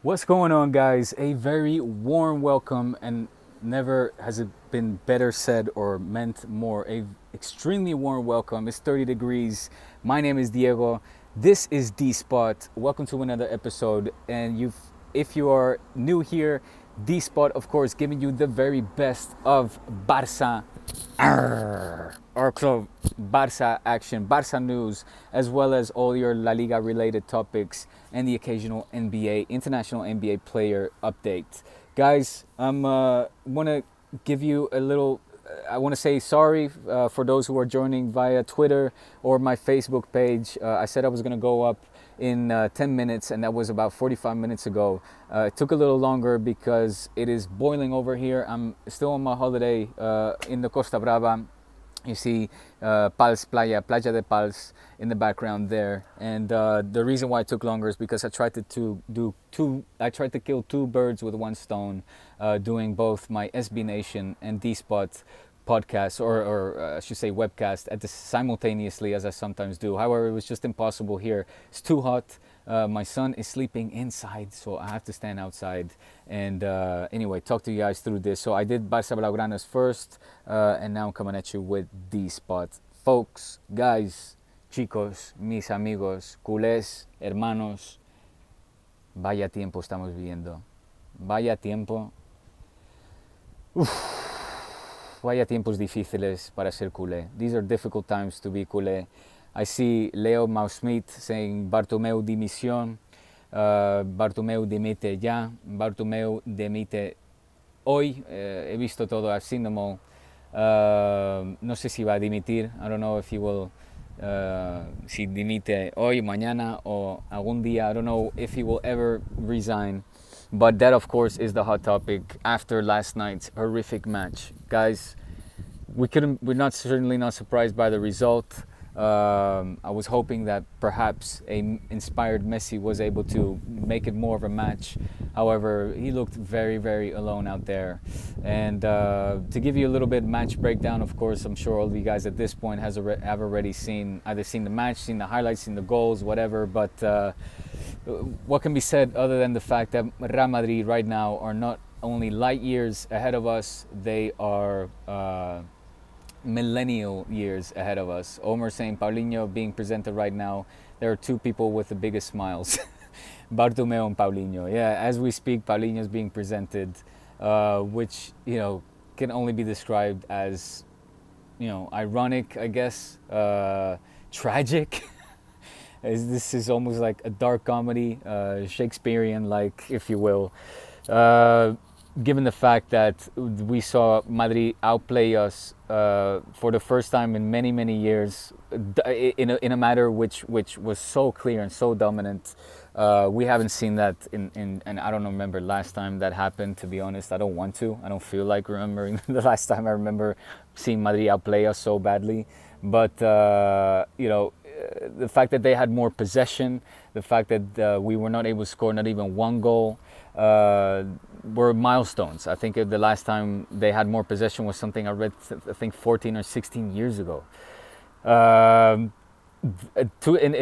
What's going on, guys? A very warm welcome, and never has it been better said or meant more. A extremely warm welcome. It's 30 degrees. My name is Diego. This is D Spot. Welcome to another episode. And if you are new here, D Spot, of course, giving you the very best of Barça, our club, Barça action, Barça news, as well as all your La Liga related topics and the occasional NBA, international NBA player update. Guys, I want to give you a little, I want to say sorry for those who are joining via Twitter or my Facebook page. I said I was going to go up in 10 minutes, and that was about 45 minutes ago. It took a little longer because it is boiling over here. I'm still on my holiday in the Costa Brava. You see Pals Playa de Pals in the background there, and the reason why it took longer is because I tried to kill two birds with one stone, doing both my SB Nation and D Spot podcast, or I should say webcast, simultaneously, as I sometimes do. However, it was just impossible here. It's too hot. My son is sleeping inside, so I have to stand outside. And anyway, talk to you guys through this. So I did Barça Blaugranas first, and now I'm coming at you with D Spot. Folks, guys, chicos, mis amigos, culés, hermanos, vaya tiempo estamos viviendo. Vaya tiempo. Vaya tiempos difíciles para ser culé. These are difficult times to be culé. I see Leo Mausmith saying Bartomeu Dimision, Bartomeu dimite ya, Bartomeu dimite hoy. He visto todo, I've seen them all. No sé si va a dimitir. I don't know if he will, si dimite hoy, mañana, o algún día. I don't know if he will ever resign. But that, of course, is the hot topic after last night's horrific match. Guys, we're certainly not surprised by the result. I was hoping that perhaps a inspired Messi was able to make it more of a match. However, he looked very, very alone out there. And to give you a little bit match breakdown, of course, I'm sure all of you guys at this point have already either seen the match, seen the highlights, seen the goals, whatever. But what can be said other than the fact that Real Madrid right now are not only light years ahead of us, they are millennial years ahead of us. Omer saying Paulinho being presented right now. There are two people with the biggest smiles. Bartomeu and Paulinho. Yeah, as we speak, Paulinho is being presented, which, you know, can only be described as, you know, ironic, I guess, tragic. This is almost like a dark comedy, Shakespearean-like, if you will. Given the fact that we saw Madrid outplay us for the first time in many, many years, in a matter which was so clear and so dominant. We haven't seen that and I don't remember last time that happened, to be honest. I don't want to. I don't feel like remembering the last time I remember seeing Madrid outplay us so badly. But, you know, the fact that they had more possession, the fact that we were not able to score not even one goal, were milestones. I think the last time they had more possession was something I read, I think 14 or 16 years ago. In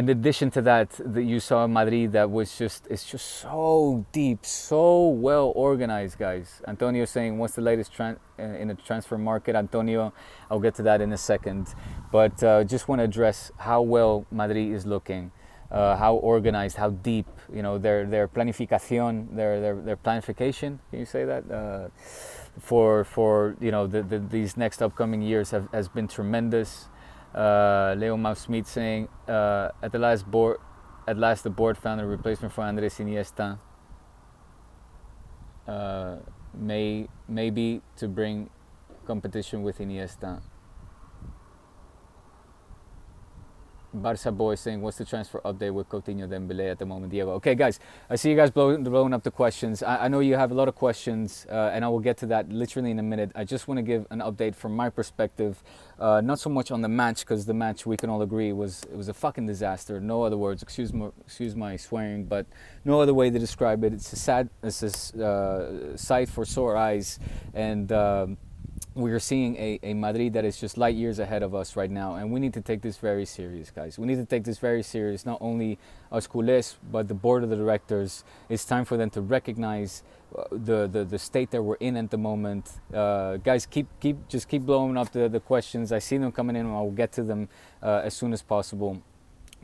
addition to that, you saw Madrid that was it's just so deep, so well organized, guys. Antonio saying, what's the latest in the transfer market? Antonio, I'll get to that in a second. But just want to address how well Madrid is looking. How organized, how deep, you know, their planificación, their planification. Can you say that? For you know these next upcoming years has been tremendous. Leo Mausmith saying at last the board found a replacement for Andres Iniesta. Maybe to bring competition with Iniesta. Barça boy saying, what's the transfer update with Coutinho Dembele at the moment, Diego? Okay, guys, I see you guys blowing up the questions. I know you have a lot of questions, and I will get to that literally in a minute. I just want to give an update from my perspective, not so much on the match, because the match, we can all agree, it was a fucking disaster. No other words, excuse my swearing, but no other way to describe it. It's a sight for sore eyes, and we are seeing a Madrid that is just light years ahead of us right now, and we need to take this very serious, guys. We need to take this very serious, not only us Cules, but the board of the directors. It's time for them to recognize the state that we're in at the moment. Guys, just keep blowing up the questions. I see them coming in, and I'll get to them as soon as possible,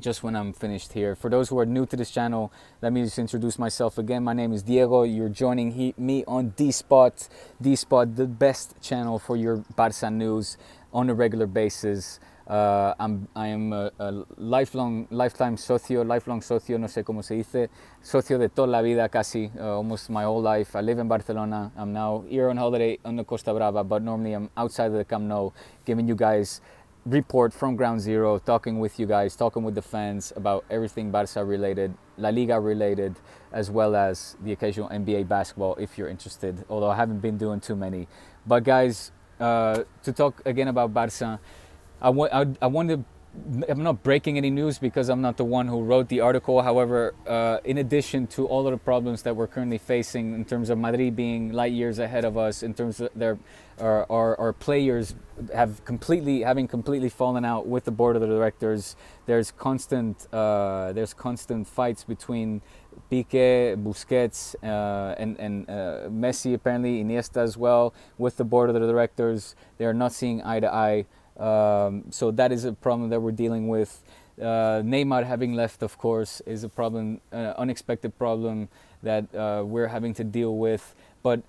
just when I'm finished here. For those who are new to this channel, let me just introduce myself again. My name is Diego. You're joining me on D-Spot. D-Spot, the best channel for your Barça news on a regular basis. I am a lifetime socio, no sé cómo se dice, socio de toda la vida casi, almost my whole life. I live in Barcelona. I'm now here on holiday on the Costa Brava, but normally I'm outside of the Camp Nou, giving you guys report from ground zero, talking with you guys, talking with the fans about everything Barça related, La Liga related, as well as the occasional NBA basketball if you're interested, although I haven't been doing too many. But guys, to talk again about Barça, I'm not breaking any news because I'm not the one who wrote the article. However, in addition to all of the problems that we're currently facing in terms of Madrid being light years ahead of us, in terms of our players having completely fallen out with the board of the directors, there's constant fights between Pique, Busquets, and Messi, apparently Iniesta as well, with the board of the directors. They are not seeing eye to eye. So that is a problem that we're dealing with. Neymar having left, of course, is a problem, unexpected problem that we're having to deal with. But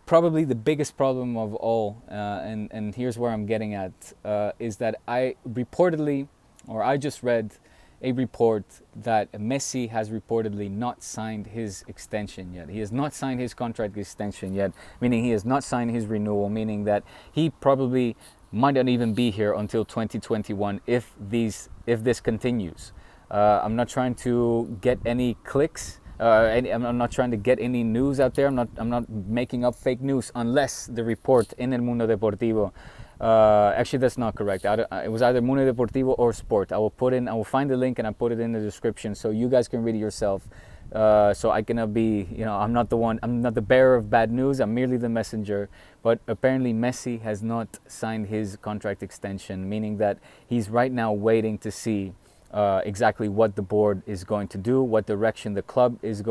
probably the biggest problem of all, and here's where I'm getting at, is that I just read a report that Messi has reportedly not signed his extension yet. He has not signed his contract extension yet, meaning he has not signed his renewal, meaning that he probably might not even be here until 2021 if this continues. I'm not trying to get any clicks. I'm not trying to get any news out there. I'm not making up fake news unless the report in El Mundo Deportivo. Actually, that's not correct. It was either Mundo Deportivo or Sport. I will find the link and I put it in the description so you guys can read it yourself. So I cannot be, I'm not the bearer of bad news. I'm merely the messenger. But apparently Messi has not signed his contract extension, meaning that he's right now waiting to see exactly what the board is going to do, what direction the club is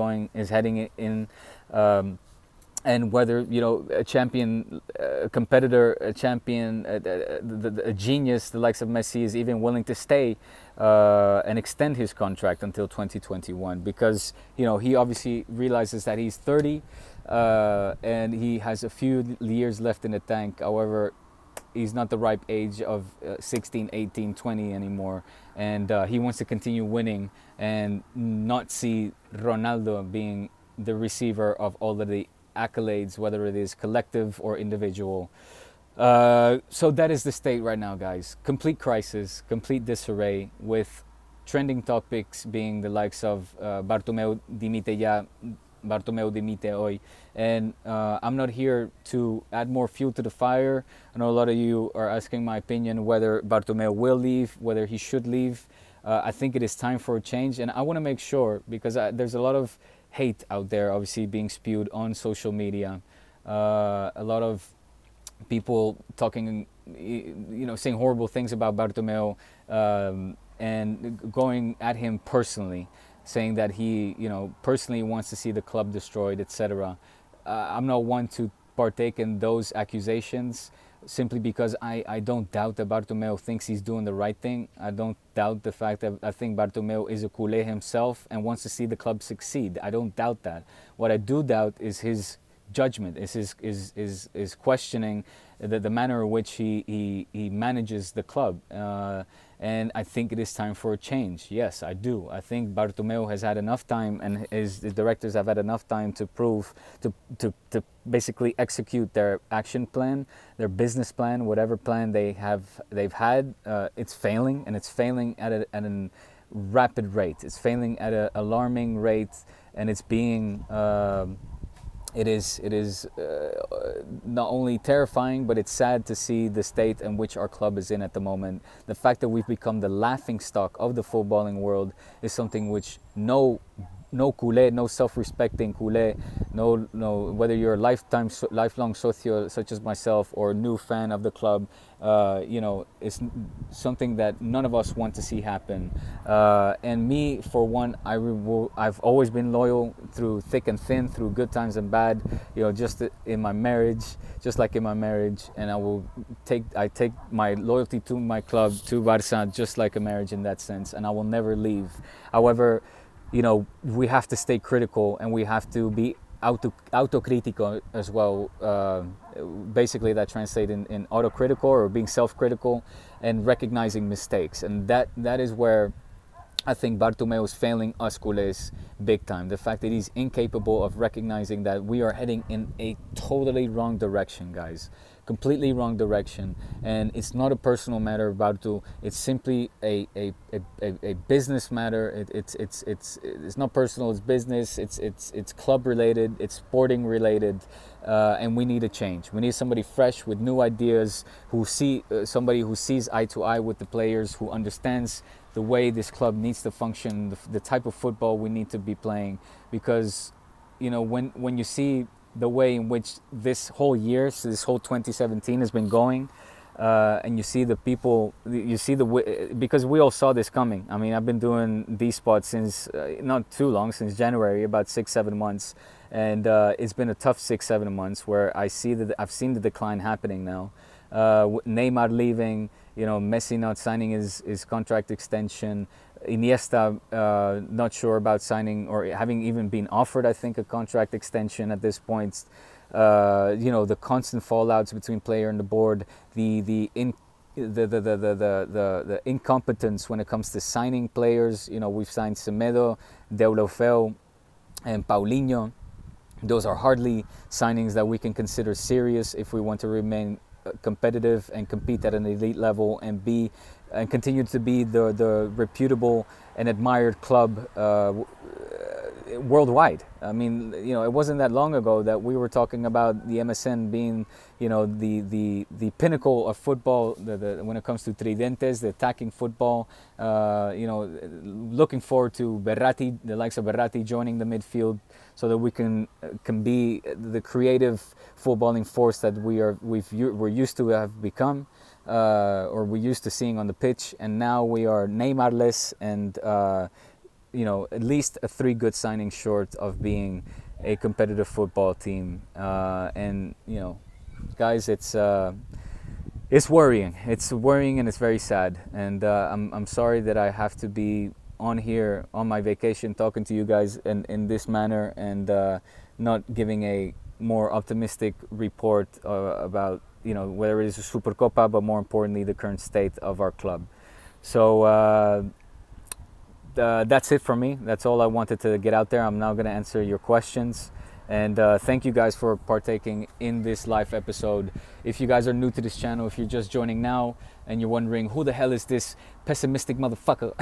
heading in, and whether a champion, a competitor, a champion, a genius, the likes of Messi, is even willing to stay and extend his contract until 2021, because he obviously realizes that he's 30 and he has a few years left in the tank. However, he's not the ripe age of 16, 18, 20 anymore, and he wants to continue winning and not see Ronaldo being the receiver of all of the accolades, whether it is collective or individual. So that is the state right now, guys. Complete crisis, complete disarray, with trending topics being the likes of Bartomeu dimite ya, Bartomeu dimite hoy. And I'm not here to add more fuel to the fire. I know a lot of you are asking my opinion whether Bartomeu will leave, whether he should leave. I think it is time for a change, and I want to make sure, because there's a lot of hate out there obviously being spewed on social media, a lot of people talking, saying horrible things about Bartomeu, and going at him personally, saying that he personally wants to see the club destroyed, etc. I'm not one to partake in those accusations, simply because I don't doubt that Bartomeu thinks he's doing the right thing. I don't doubt the fact that I think Bartomeu is a Cules himself and wants to see the club succeed. I don't doubt that. What I do doubt is his judgment, is questioning the manner in which he manages the club. And I think it is time for a change. Yes, I do. I think Bartomeu has had enough time, and the directors have had enough time to to basically execute their action plan, their business plan, whatever plan they've had. It's failing, and it's failing at a rapid rate. It's failing at an alarming rate, and it's being it is not only terrifying, but it's sad to see the state in which our club is in at the moment. The fact that we've become the laughing stock of the footballing world is something which no no culé, no self-respecting culé, no whether you're a lifelong socio such as myself or a new fan of the club, you know, it's something that none of us want to see happen. And me, for one, I've always been loyal through thick and thin, through good times and bad. You know, just in my marriage, just like in my marriage, and I take my loyalty to my club, to Barça, just like a marriage in that sense, and I will never leave. However, you know, we have to stay critical and we have to be autocritical as well. Basically, that translates in autocritical or being self-critical and recognizing mistakes. And that is where I think Bartomeu is failing us culés big time. The fact that he's incapable of recognizing that we are heading in a totally wrong direction, guys. Completely wrong direction. And it's not a personal matter, Bartu. It's simply a business matter. It's not personal. It's business. It's club related. It's sporting related. And we need a change. We need somebody fresh with new ideas, somebody who sees eye to eye with the players, who understands the way this club needs to function, the type of football we need to be playing. Because, you know, when you see the way in which this whole year, so this whole 2017 has been going, and you see the people, you see because we all saw this coming. I mean, I've been doing these spots since not too long, since January, about 6-7 months, and it's been a tough 6-7 months where I've seen the decline happening now. Neymar leaving, you know, Messi not signing his contract extension, Iniesta not sure about signing or having even been offered, I think, a contract extension at this point. You know, the constant fallouts between player and the board, the incompetence when it comes to signing players. You know, we've signed Semedo, Deulofeu, and Paulinho. Those are hardly signings that we can consider serious if we want to remain competitive and compete at an elite level and continue to be the reputable and admired club worldwide. I mean, you know, it wasn't that long ago that we were talking about the MSN being, you know, the pinnacle of football when it comes to tridentes, the attacking football. You know, looking forward to Berratti, the likes of Berratti, joining the midfield, so that we can be the creative footballing force that we're used to have become, or we're used to seeing on the pitch. And now we are Neymarless and you know, at least 3 good signings short of being a competitive football team. And you know, guys, it's worrying. It's worrying and it's very sad. And I'm sorry that I have to be on here on my vacation talking to you guys in this manner and not giving a more optimistic report about, you know, whether it is a Supercopa, but more importantly, the current state of our club. So that's it from me. That's all I wanted to get out there. I'm now going to answer your questions. And thank you guys for partaking in this live episode. If you guys are new to this channel, if you're just joining now and you're wondering, who the hell is this pessimistic motherfucker?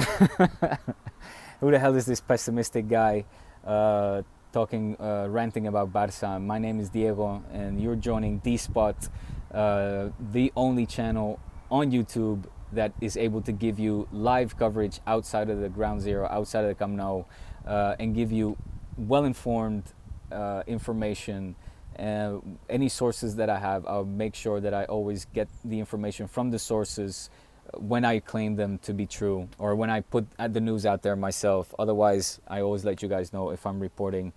Who the hell is this pessimistic guy ranting about Barça? My name is Diego and you're joining D-Spot, the only channel on YouTube that is able to give you live coverage outside of the ground zero, outside of the Camp Nou, and give you well-informed information. Any sources that I have, I'll make sure that I always get the information from the sources when I claim them to be true, or when I put the news out there myself. Otherwise, I always let you guys know if I'm reporting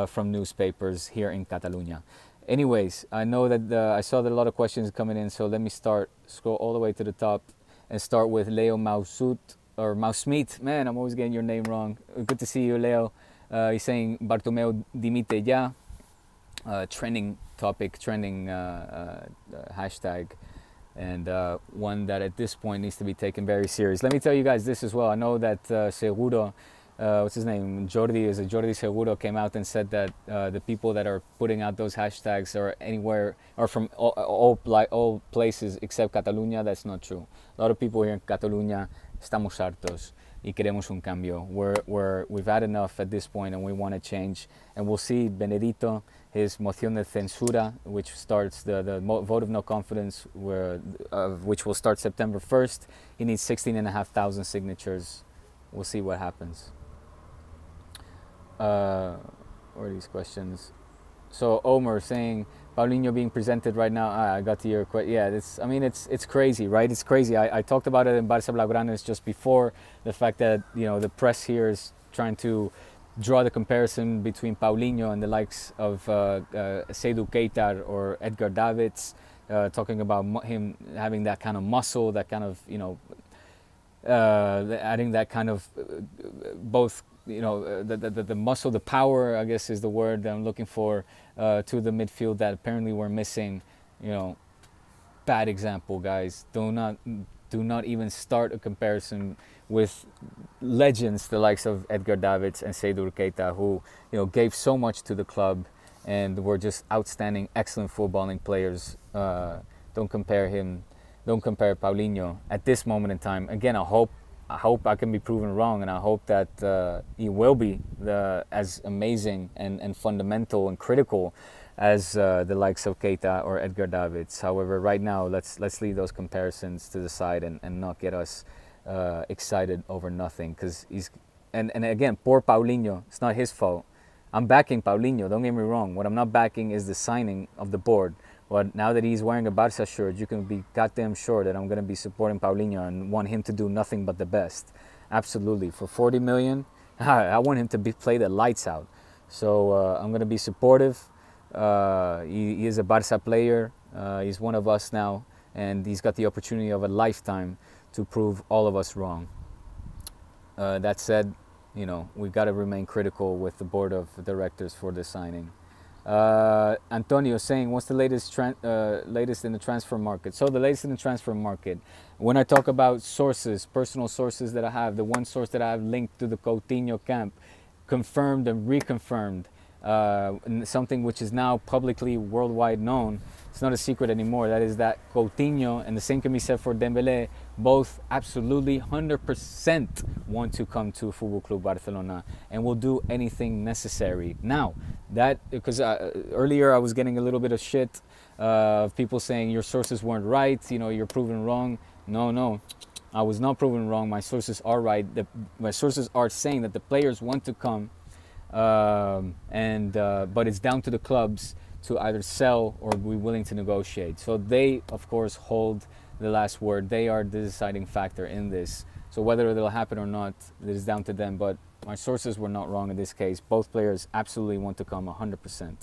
from newspapers here in Catalonia. Anyways, I know that I saw that a lot of questions coming in, so let me scroll all the way to the top and start with Leo Mausut, or Mausmeet. Man, I'm always getting your name wrong. Good to see you, Leo. He's saying Bartomeu dimite ya. Trending topic, trending hashtag, and one that at this point needs to be taken very serious. Let me tell you guys this as well. I know that Seguro, what's his name, Jordi Seguro, came out and said that the people that are putting out those hashtags are from all places except Catalunya. That's not true. A lot of people here in Catalunya estamos hartos y queremos un cambio. We've had enough at this point and we want to change. And we'll see Benedito, his moción de censura, which starts the vote of no confidence, which will start September 1st. He needs 16,500 signatures. We'll see what happens. What are these questions? So Omer saying Paulinho being presented right now. I got to your question. Yeah, I mean, it's crazy, right? It's crazy. I talked about it in Barça Blaugranes just before, the fact that, you know, the press here is trying to draw the comparison between Paulinho and the likes of Seydou Keita or Edgar Davids, talking about him having that kind of muscle, that kind of, you know, adding that kind of both, you know, the muscle, the power, I guess is the word that I'm looking for, to the midfield that apparently we're missing. You know, bad example, guys. Do not even start a comparison with legends, the likes of Edgar Davids and Seydou Keita, who, you know, gave so much to the club and were just outstanding, excellent footballing players. Don't compare Paulinho at this moment in time. Again, I hope I can be proven wrong, and I hope that he will be as amazing and fundamental and critical as the likes of Keita or Edgar Davids. However, right now, let's leave those comparisons to the side and not get us excited over nothing. Because and again, poor Paulinho. It's not his fault. I'm backing Paulinho. Don't get me wrong. What I'm not backing is the signing of the board. But now that he's wearing a Barça shirt, you can be goddamn sure that I'm going to be supporting Paulinho and want him to do nothing but the best. Absolutely. For 40 million, I want him to play the lights out. So I'm going to be supportive. He is a Barça player. He's one of us now. And he's got the opportunity of a lifetime to prove all of us wrong. That said, you know, we've got to remain critical with the board of directors for this signing. Antonio saying, what's the latest in the transfer market? So the latest in the transfer market, when I talk about sources, personal sources that I have, the one source that I have linked to the Coutinho camp, confirmed and reconfirmed, something which is now publicly worldwide known. It's not a secret anymore. That is that Coutinho, and the same can be said for Dembele, both absolutely 100% want to come to Football Club Barcelona and will do anything necessary. Now, that, because earlier I was getting a little bit of shit of people saying your sources weren't right, you know, you're proven wrong. No, I was not proven wrong. My sources are right. My sources are saying that the players want to come, but it's down to the clubs to either sell or be willing to negotiate. So they, of course, hold the last word. They are the deciding factor in this. So whether it'll happen or not, it is down to them. But my sources were not wrong in this case. Both players absolutely want to come 100%.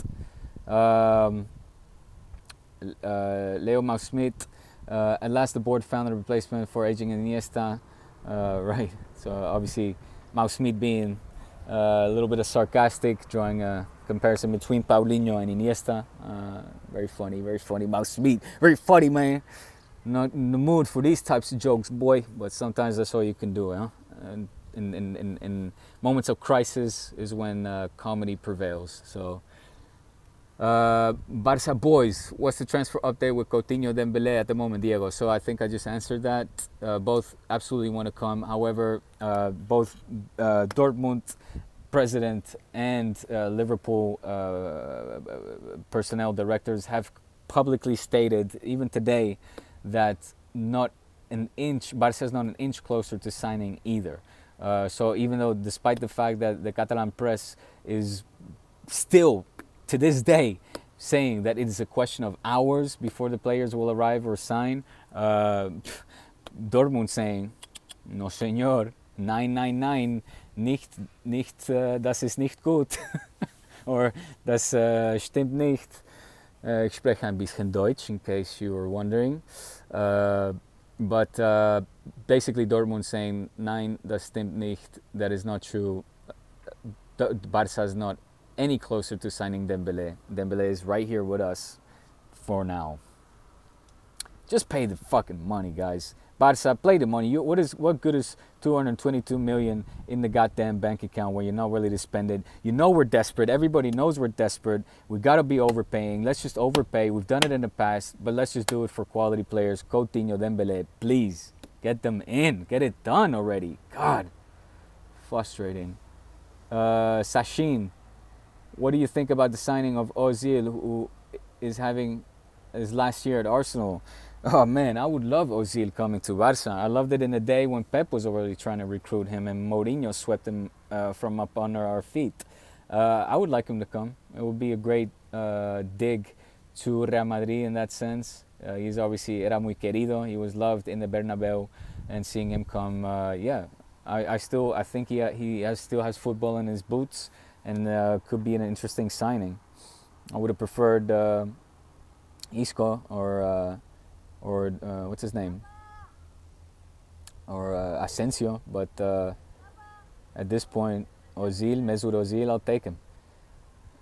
Leo Mausmith, at last the board found a replacement for aging Iniesta. Right, so obviously Mausmith being a little bit of sarcastic, drawing a comparison between Paulinho and Iniesta. Very funny, Mausmith. Very funny, man. Not in the mood for these types of jokes, boy, but sometimes that's all you can do, huh? And in moments of crisis is when comedy prevails. So, Barça boys, what's the transfer update with Coutinho Dembele at the moment, Diego? So I think I just answered that. Both absolutely want to come. However, both Dortmund president and Liverpool personnel directors have publicly stated, even today, that not an inch, Barca is not an inch closer to signing either. So even though, despite the fact that the Catalan press is still, to this day, saying that it is a question of hours before the players will arrive or sign, Dortmund saying, no señor, 999, das ist nicht gut. Or das stimmt nicht. Ich spreche ein bisschen Deutsch, in case you were wondering. But basically Dortmund saying, nein, das stimmt nicht, that is not true. Barca is not any closer to signing Dembele. Dembele is right here with us for now. Just pay the fucking money, guys. Barca, play the money. What good is 222 million in the goddamn bank account when you're not ready to spend it? You know we're desperate. Everybody knows we're desperate. We gotta be overpaying. Let's just overpay. We've done it in the past, but let's just do it for quality players. Coutinho, Dembele, please get them in. Get it done already. God, frustrating. Sachin, what do you think about the signing of Ozil, who is having his last year at Arsenal? Oh man, I would love Ozil coming to Barça. I loved it in the day when Pep was already trying to recruit him and Mourinho swept him from up under our feet. I would like him to come. It would be a great dig to Real Madrid in that sense. He's obviously era muy querido. He was loved in the Bernabeu, and seeing him come, yeah, I think still has football in his boots, and could be an interesting signing. I would have preferred Isco or what's his name, or Asensio, but at this point, Mesut Ozil, I'll take him.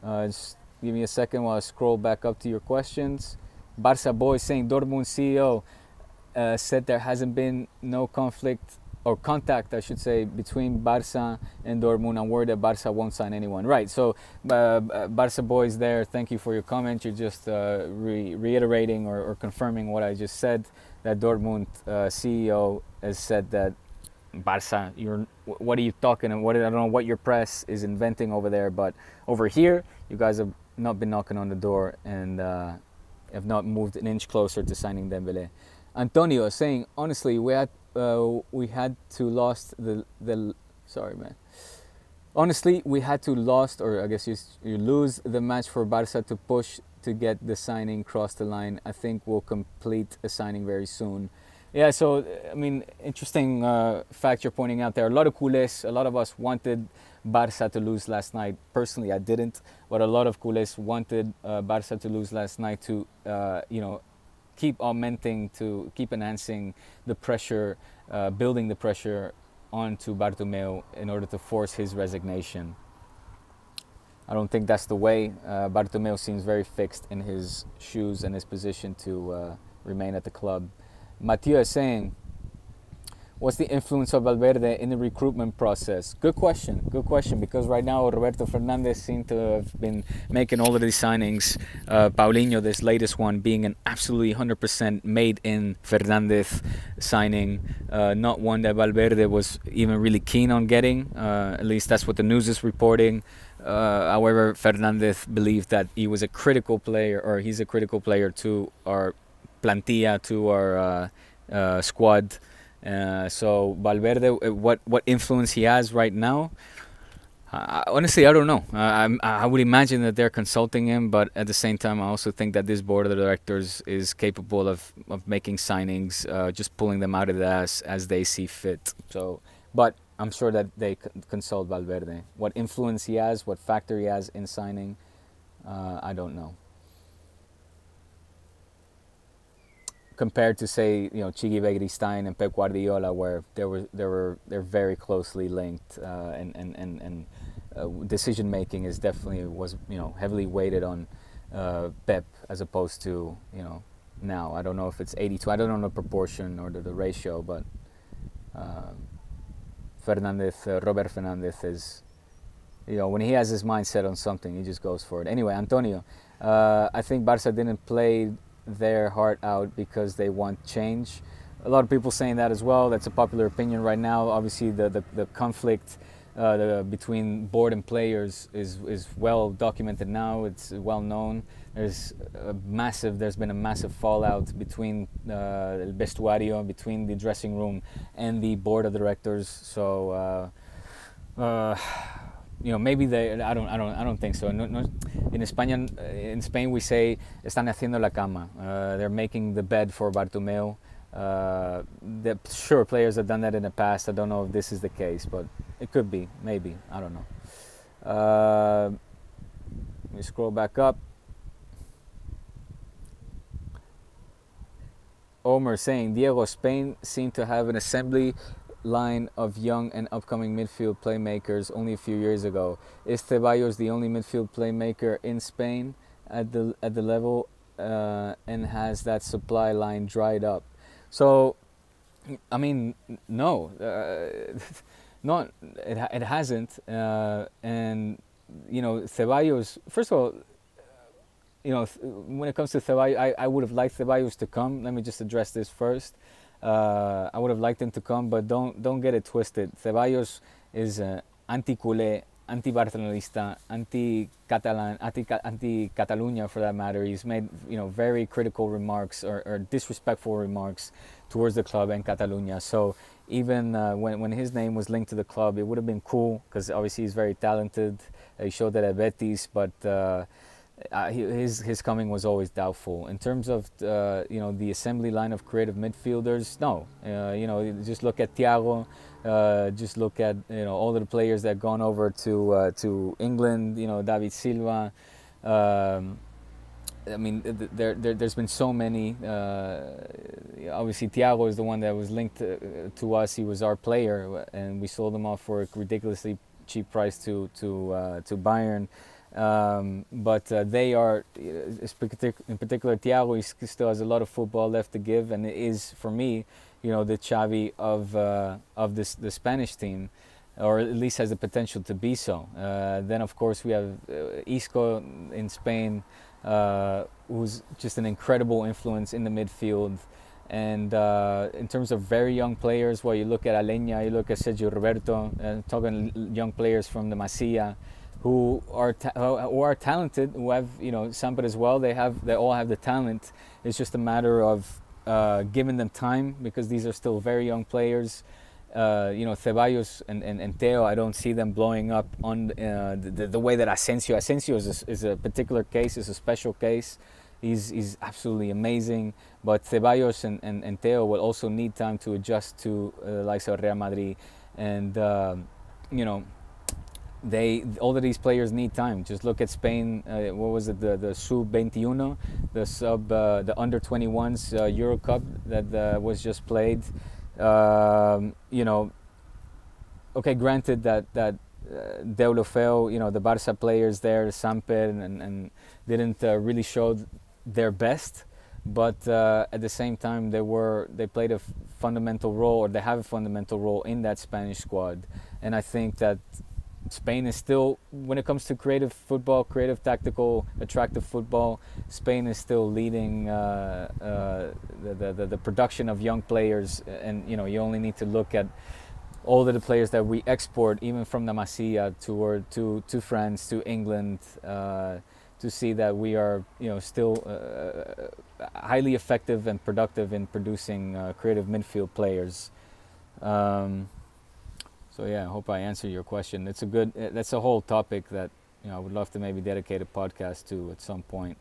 Just give me a second while I scroll back up to your questions. Barça Boy saying Dortmund CEO said there hasn't been no conflict or contact, I should say, between Barça and Dortmund. I'm worried that Barça won't sign anyone. Right, so Barça Boys there, thank you for your comment. You're just reiterating or confirming what I just said, that Dortmund CEO has said that Barça, what are you talking about? I don't know what your press is inventing over there, but over here, you guys have not been knocking on the door and have not moved an inch closer to signing Dembele. Antonio saying, honestly, we had to lost the sorry man. Honestly, we had to lost, or I guess you lose the match for Barça to push to get the signing cross the line. I think we'll complete a signing very soon. Yeah, so I mean, interesting fact you're pointing out there. A lot of Cules, a lot of us wanted Barça to lose last night. Personally, I didn't, but a lot of Cules wanted Barça to lose last night to, keep augmenting, to keep enhancing the pressure, building the pressure onto Bartomeu in order to force his resignation. I don't think that's the way. Bartomeu seems very fixed in his shoes and his position to remain at the club. Mathieu is saying, what's the influence of Valverde in the recruitment process? Good question, because right now Roberto Fernandez seems to have been making all of these signings. Paulinho, this latest one, being an absolutely 100% made in Fernandez signing, not one that Valverde was even really keen on getting. At least that's what the news is reporting. However, Fernandez believed that he was a critical player, or he's a critical player to our plantilla, to our squad. So Valverde, what influence he has right now, honestly, I don't know. I would imagine that they're consulting him, but at the same time, I also think that this board of directors is capable of making signings, just pulling them out of the ass as they see fit. So, but I'm sure that they consult Valverde. What influence he has, what factor he has in signing, I don't know. Compared to, say, Chigi Begiristain and Pep Guardiola, where they're very closely linked, and decision making is definitely was heavily weighted on Pep as opposed to now. I don't know if it's 82. I don't know the proportion or the ratio, but Robert Fernandez is, when he has his mind set on something, he just goes for it. Anyway, Antonio, I think Barça didn't play their heart out because they want change. A lot of people saying that as well. That's a popular opinion right now. Obviously, the conflict between board and players is well documented now. It's well known. There's been a massive fallout between el vestuario, between the dressing room and the board of directors. So maybe they. I don't think so. No, in Spain we say están haciendo la cama. They're making the bed for Bartomeu. Sure, players have done that in the past. I don't know if this is the case, but it could be. Maybe, I don't know. Let me scroll back up. Omer saying, Diego, Spain seemed to have an assembly line of young and upcoming midfield playmakers only a few years ago. Is Ceballos the only midfield playmaker in Spain at the level, and has that supply line dried up? So, I mean, no, it hasn't. And Ceballos, first of all, when it comes to Ceballos, I would have liked Ceballos to come. Let me just address this first. I would have liked him to come, but don't get it twisted. Ceballos is anti-culé anti-Barcelonista, anti-Catalan, anti-Catalunya for that matter. He's made very critical remarks or disrespectful remarks towards the club and Catalunya. So even when his name was linked to the club, it would have been cool because obviously he's very talented. He showed that at Betis, but his coming was always doubtful. In terms of the assembly line of creative midfielders, no. Just look at Thiago. Just look at all of the players that gone over to England. David Silva. There's been so many. Obviously, Thiago is the one that was linked to us. He was our player, and we sold him off for a ridiculously cheap price to Bayern. But they are, in particular, Thiago. He still has a lot of football left to give, and it is for me, the Xavi of the Spanish team, or at least has the potential to be so. Then of course we have Isco in Spain, who's just an incredible influence in the midfield. And in terms of very young players, you look at Aleña, you look at Sergio Roberto, talking young players from the Masia, who are talented, who have Samper as well. They all have the talent. It's just a matter of giving them time, because these are still very young players. Ceballos and Theo, I don't see them blowing up on the way that Asensio is a particular case, is a special case. He's absolutely amazing, but Ceballos and Theo will also need time to adjust to the likes of Real Madrid, and all of these players need time. Just look at Spain. What was it? The sub-21, the under 21s Euro Cup that was just played. Okay, granted that Deulofeu, the Barça players there, Samper, and didn't really show their best, but at the same time they played a fundamental role, or they have a fundamental role in that Spanish squad. And I think that Spain is still, when it comes to creative football, creative, tactical, attractive football, Spain is still leading the production of young players. And you only need to look at all of the players that we export, even from the Masia to France, to England, to see that we are still highly effective and productive in producing creative midfield players. So yeah, I hope I answered your question. That's a whole topic that I would love to maybe dedicate a podcast to at some point.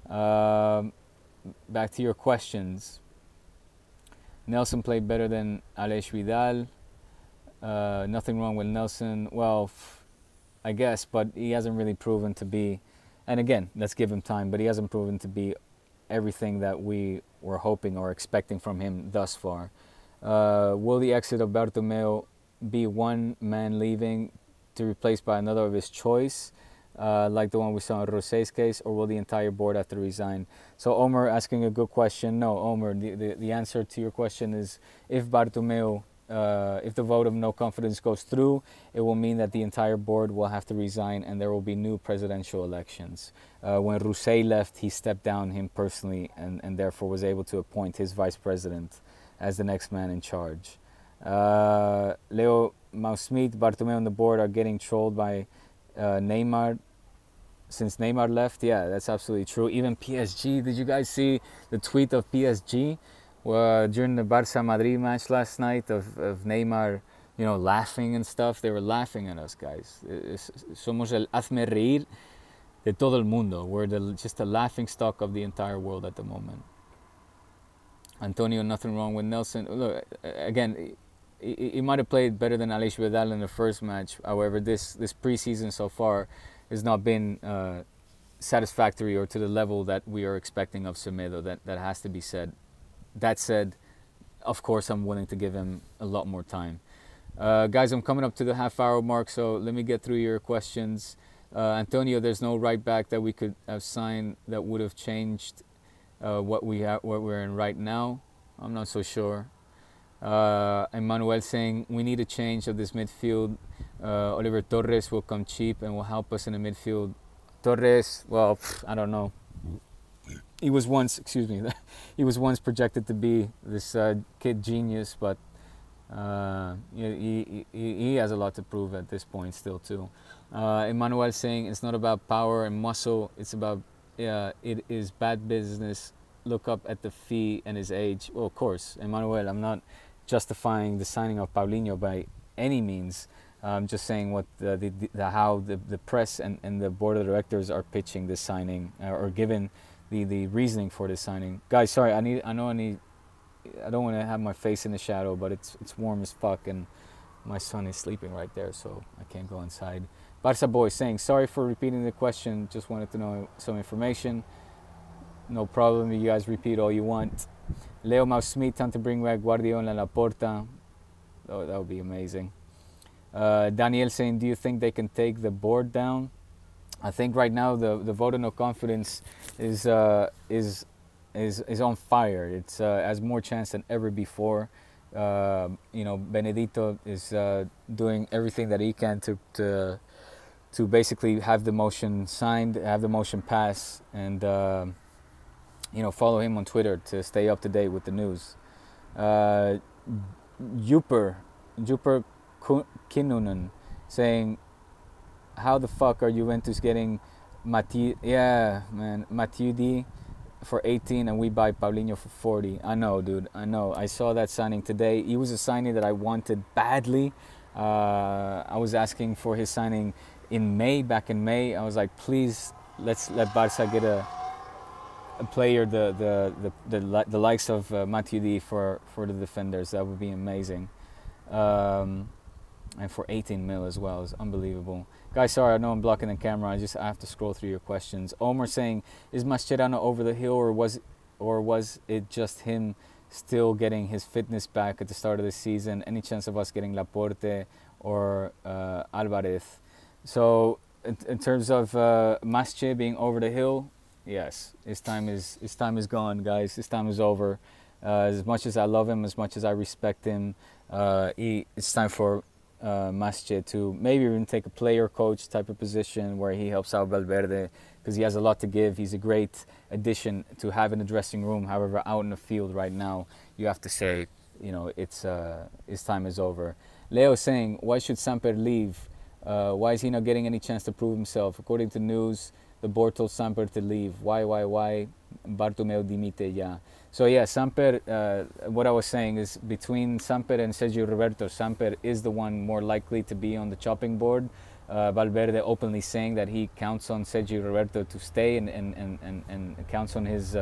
Back to your questions. Nelson played better than Aleix Vidal. Nothing wrong with Nelson. Well, I guess, but he hasn't really proven to be. And again, let's give him time. But he hasn't proven to be everything that we were hoping or expecting from him thus far. Will the exit of Bartomeu be one man leaving to replace by another of his choice, like the one we saw in Rosé's case, or will the entire board have to resign? So Omer asking a good question. No, Omer, the answer to your question is, if Bartomeu, if the vote of no confidence goes through, it will mean that the entire board will have to resign, and there will be new presidential elections. When Rosé left, he stepped down him personally, and therefore was able to appoint his vice president as the next man in charge. Leo Mausmith, Bartomeu and the board are getting trolled by Neymar since Neymar left. Yeah, that's absolutely true. Even PSG, did you guys see the tweet of PSG during the Barça Madrid match last night of Neymar, laughing and stuff? They were laughing at us, guys. Somos el hazme reír de todo el mundo. We're just a laughing stock of the entire world at the moment. Antonio, nothing wrong with Nelson. Look, again, he might have played better than Aleix Vidal in the first match. However, this preseason so far has not been satisfactory or to the level that we are expecting of Semedo. That has to be said. That said, of course, I'm willing to give him a lot more time. Guys, I'm coming up to the half-hour mark, so let me get through your questions. Antonio, there's no right back that we could have signed that would have changed what we're in right now. I'm not so sure. Emmanuel saying we need a change of this midfield. Oliver Torres will come cheap and will help us in the midfield. Torres, well, I don't know. He was once, he was once projected to be this kid genius, but he has a lot to prove at this point still too. Emmanuel saying it's not about power and muscle. It's about it is bad business. Look up at the fee and his age. Well, of course, Emmanuel. I'm not justifying the signing of Paulinho by any means. I'm just saying what how the press and the board of directors are pitching this signing or given the reasoning for this signing. Guys, sorry, I don't want to have my face in the shadow, but it's warm as fuck and my son is sleeping right there, so I can't go inside. Barça boy saying sorry for repeating the question. Just wanted to know some information. No problem. You guys repeat all you want. Leo Mouse Smith, time to bring back Guardiola and Laporta. Oh, that would be amazing. Daniel saying, do you think they can take the board down? I think right now the vote of no confidence is on fire. It's has more chance than ever before. Benedito is doing everything that he can to basically have the motion signed, have the motion pass, and follow him on Twitter to stay up to date with the news. Juper Kinnunen saying, how the fuck are Juventus getting Matuidi for 18 and we buy Paulinho for 40? I know, dude. I know. I saw that signing today. He was a signing that I wanted badly. I was asking for his signing back in May. I was like, please, let's let Barça get a player the likes of Matuidi for the defenders. That would be amazing. And for 18 mil as well is unbelievable. Guys, sorry, I know I'm blocking the camera. I have to scroll through your questions. Omar saying, is Mascherano over the hill, or was it just him still getting his fitness back at the start of the season? Any chance of us getting Laporte or Alvarez? So in terms of Masche being over the hill, yes, his time is gone, guys. His time is over. As much as I love him, as much as I respect him, it's time for Masche to maybe even take a player coach type of position where he helps out Valverde, because he has a lot to give. He's a great addition to have in the dressing room. However, out in the field right now, you have to say, his time is over. Leo saying, why should Samper leave? Why is he not getting any chance to prove himself? According to news, the board told Samper to leave. Why? Bartomeu dimite ya. So yeah, Samper, what I was saying is between Samper and Sergio Roberto, Samper is the one more likely to be on the chopping board. Valverde openly saying that he counts on Sergio Roberto to stay and counts on his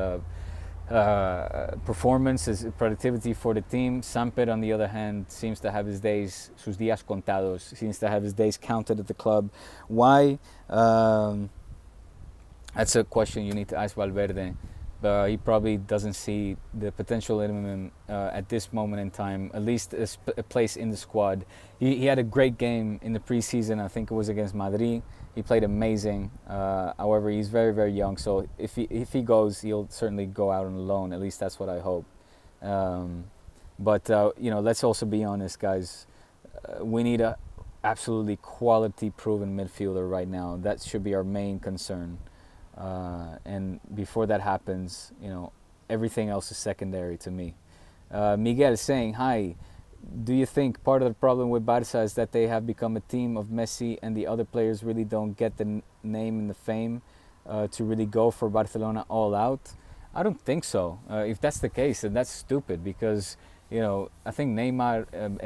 performance, his productivity for the team. Samper, on the other hand, seems to have his days, sus días contados, seems to have his days counted at the club. Why? That's a question you need to ask Valverde. He probably doesn't see the potential in him at this moment in time, at least a place in the squad. He had a great game in the preseason. I think it was against Madrid. He played amazing. However, he's very, very young. So if he goes, he'll certainly go out on loan. At least that's what I hope. Let's also be honest, guys. We need a absolutely quality proven midfielder right now. That should be our main concern. And before that happens, everything else is secondary to me. Miguel saying, hi, do you think part of the problem with Barça is that they have become a team of Messi and the other players really don't get the name and the fame to really go for Barcelona all out? I don't think so. If that's the case, then that's stupid, because I think Neymar and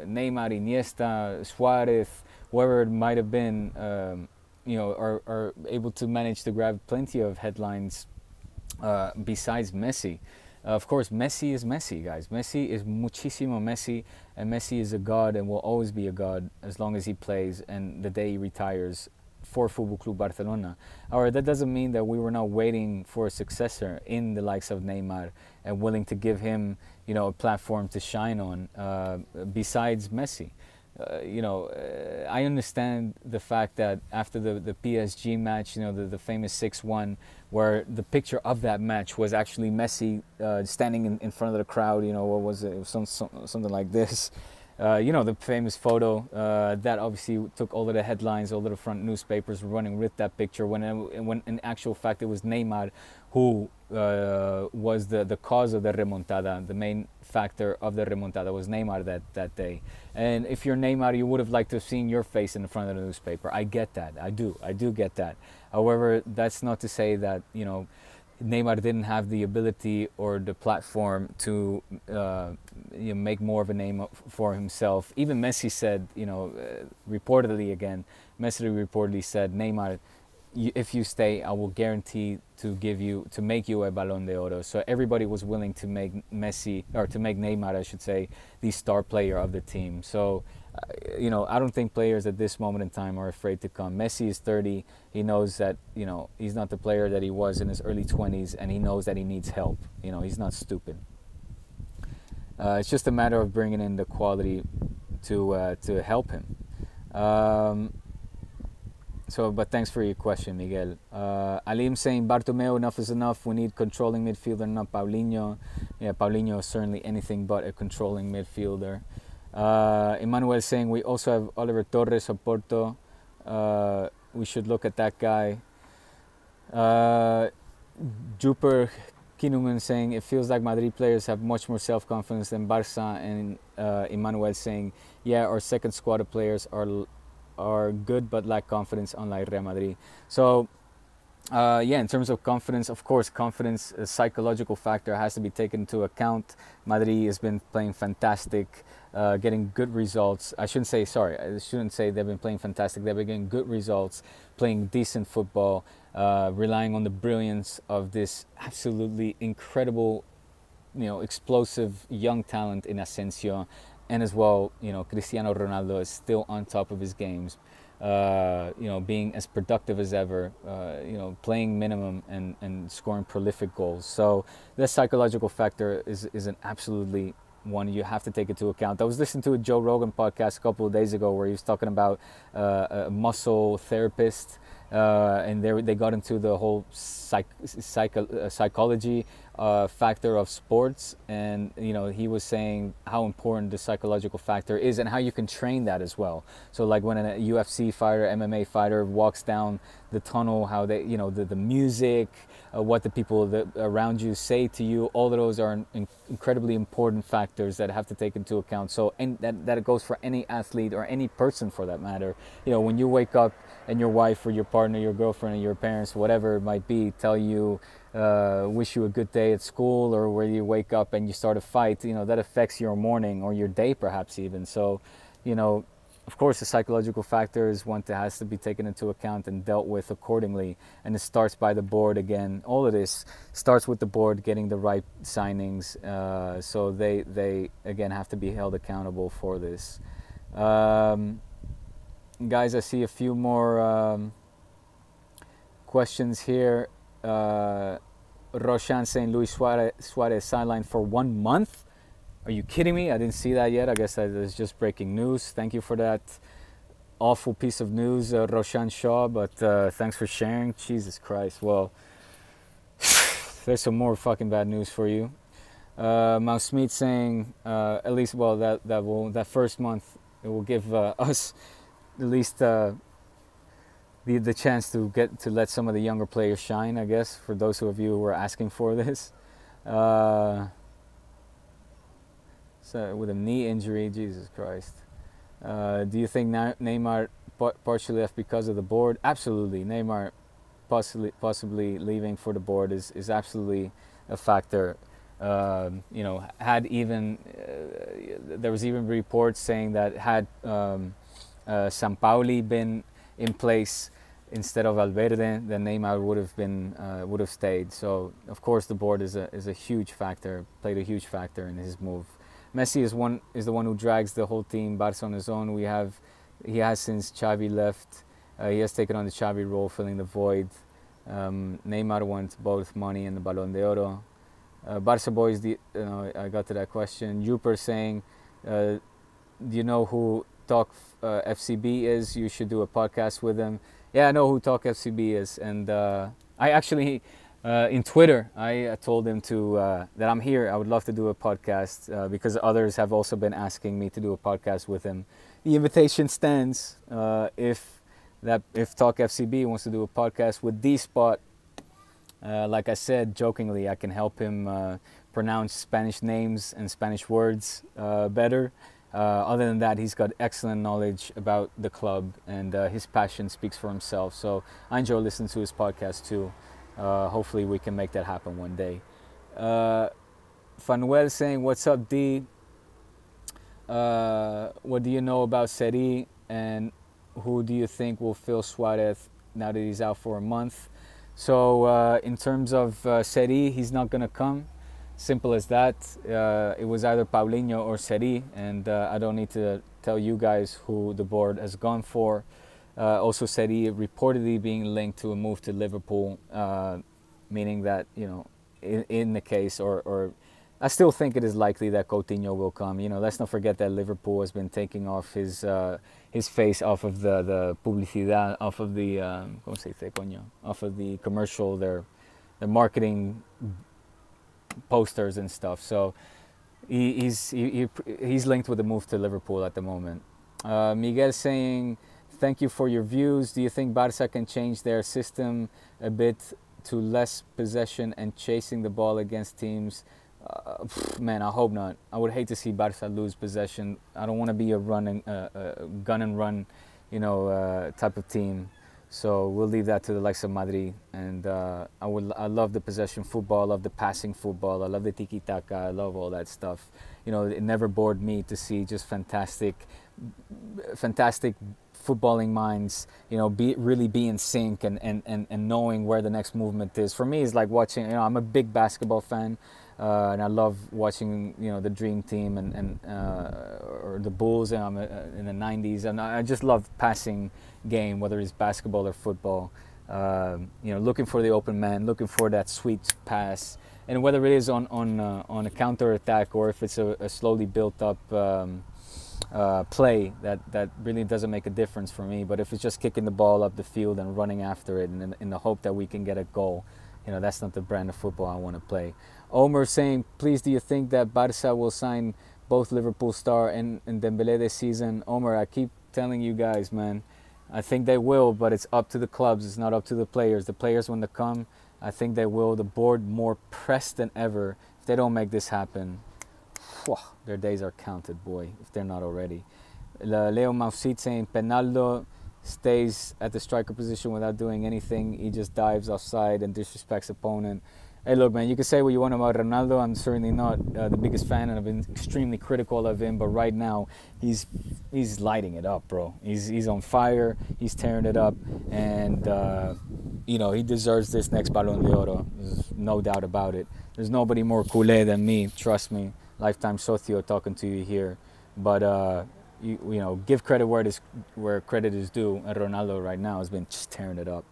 Neymar, Iniesta, Suarez, whoever it might have been, are able to manage to grab plenty of headlines besides Messi. Of course, Messi is Messi, guys. Messi is muchísimo Messi, and Messi is a god and will always be a god as long as he plays and the day he retires for Football Club Barcelona. However, that doesn't mean that we were not waiting for a successor in the likes of Neymar and willing to give him, a platform to shine on besides Messi. I understand the fact that after the PSG match, the famous 6-1, where the picture of that match was actually Messi standing in front of the crowd, what was it? It was something like this. The famous photo that obviously took all of the headlines, all of the front newspapers running with that picture, when in actual fact it was Neymar who was the cause of the remontada. The main factor of the remontada was Neymar that day. And if you're Neymar, you would have liked to have seen your face in the front of the newspaper. I get that. I do get that. However, that's not to say that, Neymar didn't have the ability or the platform to make more of a name for himself. Even Messi said, reportedly again, Messi reportedly said, Neymar, if you stay, I will guarantee to make you a Balón de Oro. So everybody was willing to make Neymar, I should say, the star player of the team. So, I don't think players at this moment in time are afraid to come. Messi is 30. He knows that, he's not the player that he was in his early 20s, and he knows that he needs help. He's not stupid. It's just a matter of bringing in the quality to help him. But thanks for your question, Miguel. Alim saying, Bartomeu, enough is enough. We need controlling midfielder, not Paulinho. Yeah, Paulinho is certainly anything but a controlling midfielder. Emmanuel saying, we also have Oliver Torres of Porto. We should look at that guy. Juper Kinungen saying, it feels like Madrid players have much more self-confidence than Barça. And Emmanuel saying, yeah, our second squad of players are good but lack confidence, unlike Real Madrid. So in terms of confidence, of course, confidence, a psychological factor, has to be taken into account. Madrid has been playing fantastic, getting good results. I shouldn't say they've been playing fantastic. They've been getting good results, playing decent football, relying on the brilliance of this absolutely incredible, explosive young talent in Asensio. And as well, Cristiano Ronaldo is still on top of his games, being as productive as ever, playing minimum and scoring prolific goals. So the psychological factor is an absolutely one you have to take into account. I was listening to a Joe Rogan podcast a couple of days ago where he was talking about a muscle therapist, and they got into the whole psychology factor of sports, and he was saying how important the psychological factor is and how you can train that as well. So like when a UFC fighter, MMA fighter walks down the tunnel, how they, the music, what the people around you say to you, all of those are incredibly important factors that have to take into account. So, and that goes for any athlete or any person for that matter. When you wake up and your wife or your partner, your girlfriend, or your parents, whatever it might be, tell you, wish you a good day at school, or where you wake up and you start a fight, that affects your morning or your day perhaps even. So, of course, the psychological factor is one that has to be taken into account and dealt with accordingly. And it starts by the board again. All of this starts with the board getting the right signings. So they again have to be held accountable for this. Guys, I see a few more questions here. Roshan saying Luis Suarez sidelined for 1 month. Are you kidding me? I didn't see that yet. I guess that is just breaking news. Thank you for that awful piece of news, Roshan Shaw. But thanks for sharing. Jesus Christ. Well, there's some more fucking bad news for you. Mouse Smith saying, at least, well, that first month it will give us at least the chance to let some of the younger players shine, I guess, for those of you who are asking for this. So with a knee injury, Jesus Christ. Do you think Neymar partially left because of the board? Absolutely. Neymar possibly leaving for the board is absolutely a factor. Had even there was even reports saying that had Sampaoli been in place instead of Valverde, then Neymar would have stayed. So of course the board is a huge factor, played a huge factor in his move. Messi is the one who drags the whole team, Barça on his own. He has since Xavi left. He has taken on the Xavi role, filling the void. Neymar wants both money and the Balón de Oro. Barça boys, I got to that question. Juper saying, do you know who Talk FCB is? You should do a podcast with him. Yeah, I know who Talk FCB is, and I actually In Twitter, I told him that I'm here. I would love to do a podcast because others have also been asking me to do a podcast with him. The invitation stands. If Talk FCB wants to do a podcast with D-Spot, like I said jokingly, I can help him pronounce Spanish names and Spanish words better. Other than that, he's got excellent knowledge about the club, and his passion speaks for himself. So I enjoy listening to his podcast too. Hopefully we can make that happen one day. Fanuel saying, what's up, D? What do you know about Seri, and who do you think will fill Suarez now that he's out for a month? So in terms of Seri, he's not going to come. Simple as that. It was either Paulinho or Seri, and I don't need to tell you guys who the board has gone for. Also, Seri reportedly being linked to a move to Liverpool, meaning that, you know, in the case, or I still think it is likely that Coutinho will come. You know, let's not forget that Liverpool has been taking off his face off of the publicidad, off of the ¿cómo se dice, coño? Off of the commercial, their marketing posters and stuff. So he's linked with the move to Liverpool at the moment. Miguel saying, thank you for your views. Do you think Barça can change their system a bit to less possession and chasing the ball against teams? Man, I hope not. I would hate to see Barça lose possession. I don't want to be a gun and run, you know, type of team. So we'll leave that to the likes of Madrid. And I love the possession football. I love the passing football. I love the tiki-taka. I love all that stuff. You know, it never bored me to see just fantastic footballing minds, you know, really be in sync and knowing where the next movement is. For me, it's like watching, you know, I'm a big basketball fan, and I love watching, you know, the Dream Team or the Bulls in the 90s, and I just love passing game, whether it's basketball or football. You know, looking for the open man, looking for that sweet pass, and whether it is on a counter attack or if it's a slowly built up play, that really doesn't make a difference for me. But if it's just kicking the ball up the field and running after it and in the hope that we can get a goal, you know, that's not the brand of football I want to play. Omer saying, please, do you think that Barça will sign both Liverpool star and Dembele this season? Omer, I keep telling you guys, man, I think they will, but it's up to the clubs. It's not up to the players. The players, when they come, I think they will. The board more pressed than ever. If they don't make this happen, their days are counted, boy, if they're not already. Leo Mausit saying, Penaldo stays at the striker position without doing anything. He just dives offside and disrespects opponent. Hey, look, man, you can say what you want about Ronaldo. I'm certainly not the biggest fan, and I've been extremely critical of him. But right now, he's lighting it up, bro. He's on fire. He's tearing it up, and you know, he deserves this next Balón de Oro. There's no doubt about it. There's nobody more Cules than me. Trust me, lifetime socio talking to you here. But you know, give credit where credit is due. And Ronaldo right now has been just tearing it up.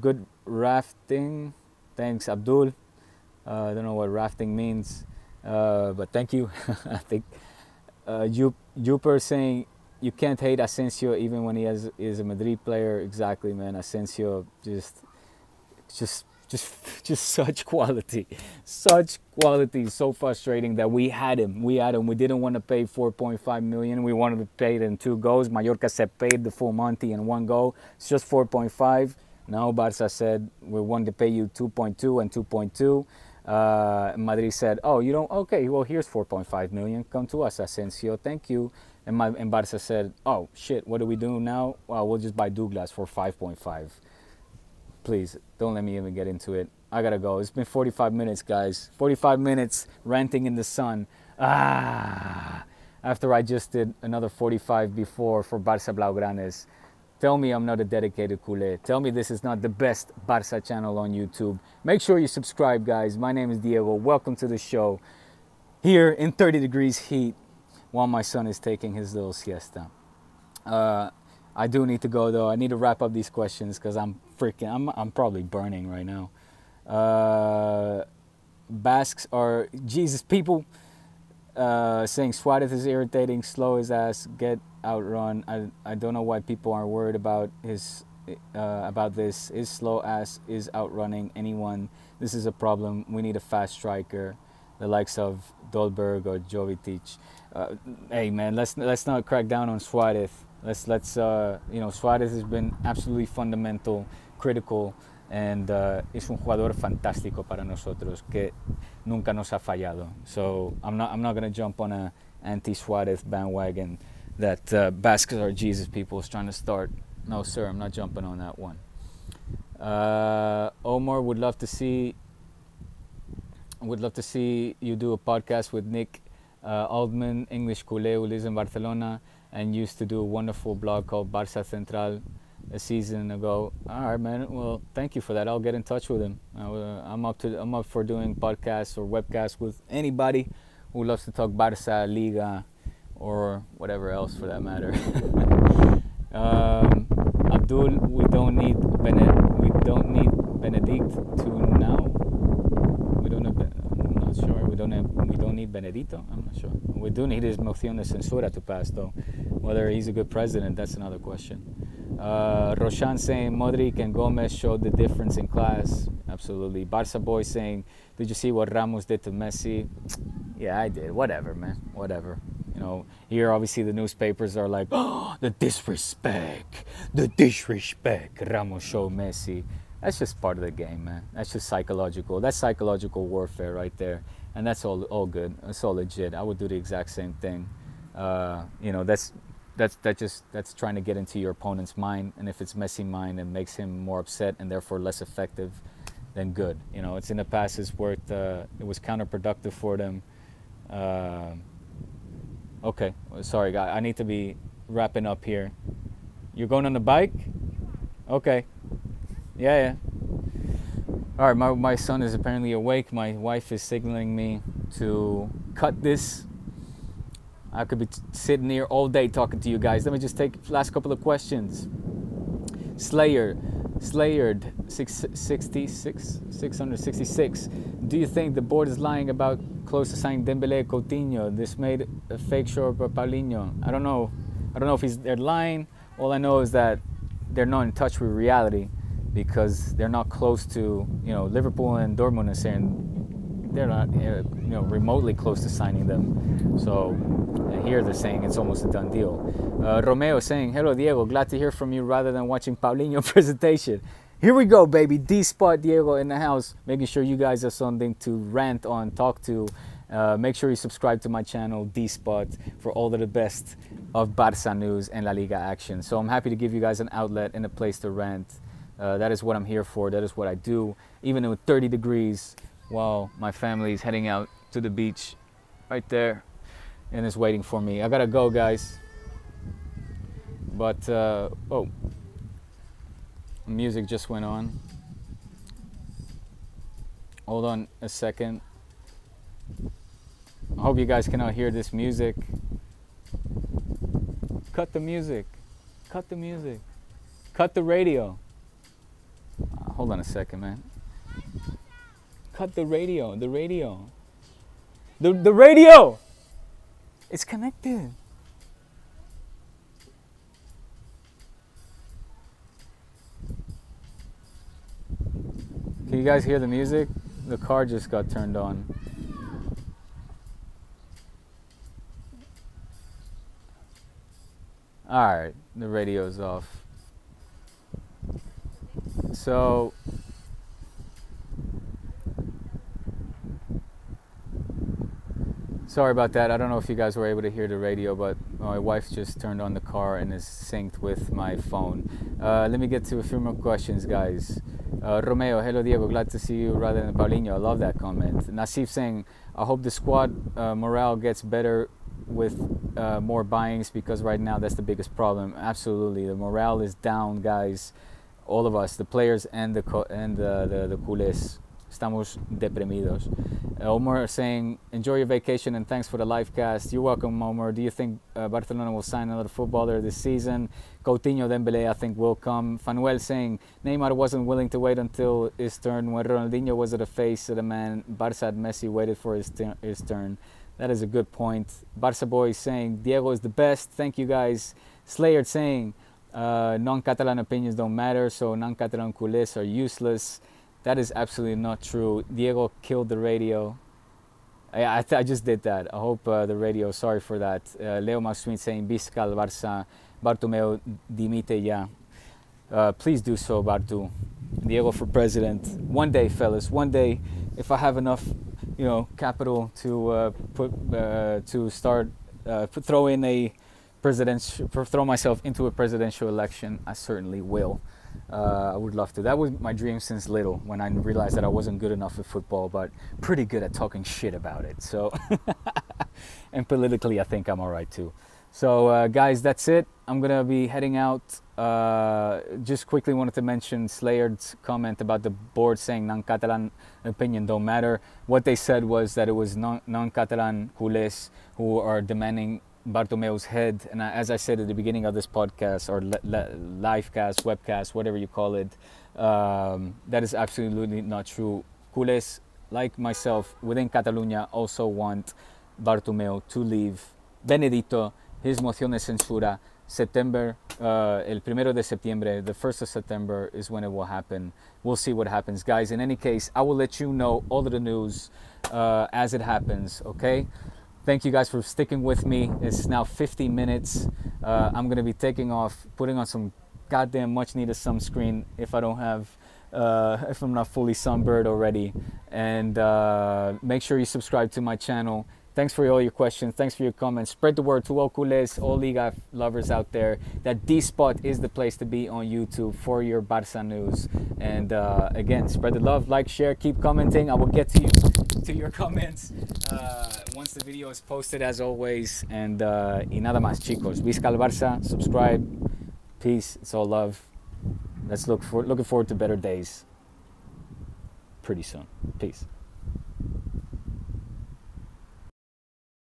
Good rafting. Thanks, Abdul. I don't know what rafting means, but thank you. I think Juper saying you can't hate Asensio even when he is a Madrid player. Exactly, man. Asensio just such quality, such quality. So frustrating that we had him. We didn't want to pay 4.5 million. We wanted to pay it in 2 goes. Mallorca said paid the full Monty in 1 go. It's just 4.5. Now Barça said we want to pay you 2.2 and 2.2. Madrid said, oh, you don't? Okay, well, here's 4.5 million. Come to us, Asensio. Thank you. And Barça said, oh, shit, what do we do now? Well, we'll just buy Douglas for 5.5. Please, don't let me even get into it. I gotta go. It's been 45 minutes, guys. 45 minutes ranting in the sun. After I just did another 45 before for Barça Blaugranes. Tell me I'm not a dedicated culé. Tell me this is not the best Barça channel on YouTube. Make sure you subscribe, guys. My name is Diego. Welcome to the show. Here in 30 degrees heat while my son is taking his little siesta. I do need to go, though. I need to wrap up these questions because I'm probably burning right now. Basques are Jesus people. Saying Suarez is irritating, slow his ass, get outrun. I don't know why people aren't worried about his about this. His slow ass is outrunning anyone. This is a problem. We need a fast striker, the likes of Dolberg or Jovetic. Hey man, let's not crack down on Suarez. Let's you know, Suarez has been absolutely fundamental, critical, and es un jugador fantástico para nosotros que nunca nos ha fallado. So I'm not gonna jump on a anti-Suarez bandwagon that Basques are Jesus people is trying to start. No sir, I'm not jumping on that one. Omar would love to see you do a podcast with Nick Altman, English Cules, who lives in Barcelona and used to do a wonderful blog called Barça Central a season ago. All right, man. Well, thank you for that. I'll get in touch with him. I'm up for doing podcasts or webcasts with anybody who loves to talk Barça, Liga, or whatever else for that matter. Abdul, we don't need Benedict to now. I'm not sure. We don't need Benedito. I'm not sure. We do need his moción de censura to pass, though. Whether he's a good president, that's another question. Roshan saying Modric and Gomez showed the difference in class. Absolutely. Barça boy saying, did you see what Ramos did to Messi? Yeah, I did. Whatever, man. Whatever. You know, here obviously the newspapers are like, oh, the disrespect. Ramos showed Messi. That's just part of the game, man. That's just psychological. That's psychological warfare right there. And that's all good. It's all legit. I would do the exact same thing. You know, that's trying to get into your opponent's mind. And if it's Messi mind and makes him more upset and therefore less effective, then good. You know, it's in the past. It's worked. It was counterproductive for them. Okay, sorry, guy. I need to be wrapping up here. You're going on the bike? Okay. Yeah. All right, my son is apparently awake. My wife is signaling me to cut this. I could be sitting here all day talking to you guys. Let me just take the last couple of questions. Slayered 666. Do you think the board is lying about close to signing Dembele Coutinho? This made a fake show of Paulinho. I don't know if they're lying. All I know is that they're not in touch with reality because they're not close to, you know, Liverpool and Dortmund are saying they're not, you know, remotely close to signing them. So, and here they're saying it's almost a done deal. Romeo saying, hello Diego, glad to hear from you rather than watching Paulinho Presentation. Here we go, baby. D-Spot Diego in the house, making sure you guys have something to rant on, talk to. Make sure you subscribe to my channel, D-Spot, for all of the best of Barça news and La Liga action. So I'm happy to give you guys an outlet and a place to rant. That is what I'm here for. That is what I do. Even with 30 degrees, while my family is heading out to the beach right there and is waiting for me. I gotta go, guys. But, oh, music just went on. Hold on a second. I hope you guys cannot hear this music. Cut the music. Cut the music. Cut the radio. Hold on a second, man. Cut the radio. The radio. The radio! It's connected. Can you guys hear the music? The car just got turned on. Alright, the radio's off. So, sorry about that. I don't know if you guys were able to hear the radio, but my wife just turned on the car and is synced with my phone. Let me get to a few more questions, guys. Romeo, hello Diego, glad to see you rather than Paulinho. I love that comment. Nasif saying, I hope the squad morale gets better with more buyings because right now that's the biggest problem. Absolutely, the morale is down, guys. All of us, the players and the Cules, estamos deprimidos. Omar saying, enjoy your vacation and thanks for the live cast. You're welcome, Omar. Do you think Barcelona will sign another footballer this season? Coutinho, Dembele, I think will come. Fanuel saying, Neymar wasn't willing to wait until his turn. When Ronaldinho was at the face of the man, Barça and Messi waited for his turn. That is a good point. Barça boy saying, Diego is the best. Thank you, guys. Slayer saying, Non-Catalan opinions don't matter, so non-Catalan Cules are useless. That is absolutely not true. Diego killed the radio. I just did that. I hope the radio, sorry for that. Leo Maswin saying, Visca al Barça, Bartomeu dimite ya. Please do so, Bartu. Diego for president. One day, fellas, one day, if I have enough, capital to throw myself into a presidential election, I certainly will. I would love to. That was my dream since little, when I realized that I wasn't good enough at football, but pretty good at talking shit about it. So, and politically, I think I'm all right too. So, guys, that's it. I'm gonna be heading out. Just quickly wanted to mention Slayard's comment about the board saying non-Catalan opinion don't matter. What they said was that it was non-Catalan Cules who are demanding Bartomeu's head, and as I said at the beginning of this podcast, or live cast, webcast, whatever you call it, that is absolutely not true. Cules, like myself, within Catalunya, also want Bartomeu to leave. Benedito, his moción de censura, September, el 1 de septiembre, the 1st of September is when it will happen. We'll see what happens, guys. In any case, I will let you know all of the news as it happens, okay? Thank you guys for sticking with me. It's now 50 minutes. I'm gonna be taking off, putting on some goddamn much needed sunscreen if I don't have, if I'm not fully sunburned already. And make sure you subscribe to my channel. Thanks for all your questions. Thanks for your comments. Spread the word to all Cules, all Liga lovers out there, that D-Spot is the place to be on YouTube for your Barça news. And again, spread the love, like, share, keep commenting. I will get to your comments once the video is posted, as always. And y nada más, chicos. Visca al Barça. Subscribe. Peace. It's all love. Looking forward to better days pretty soon. Peace.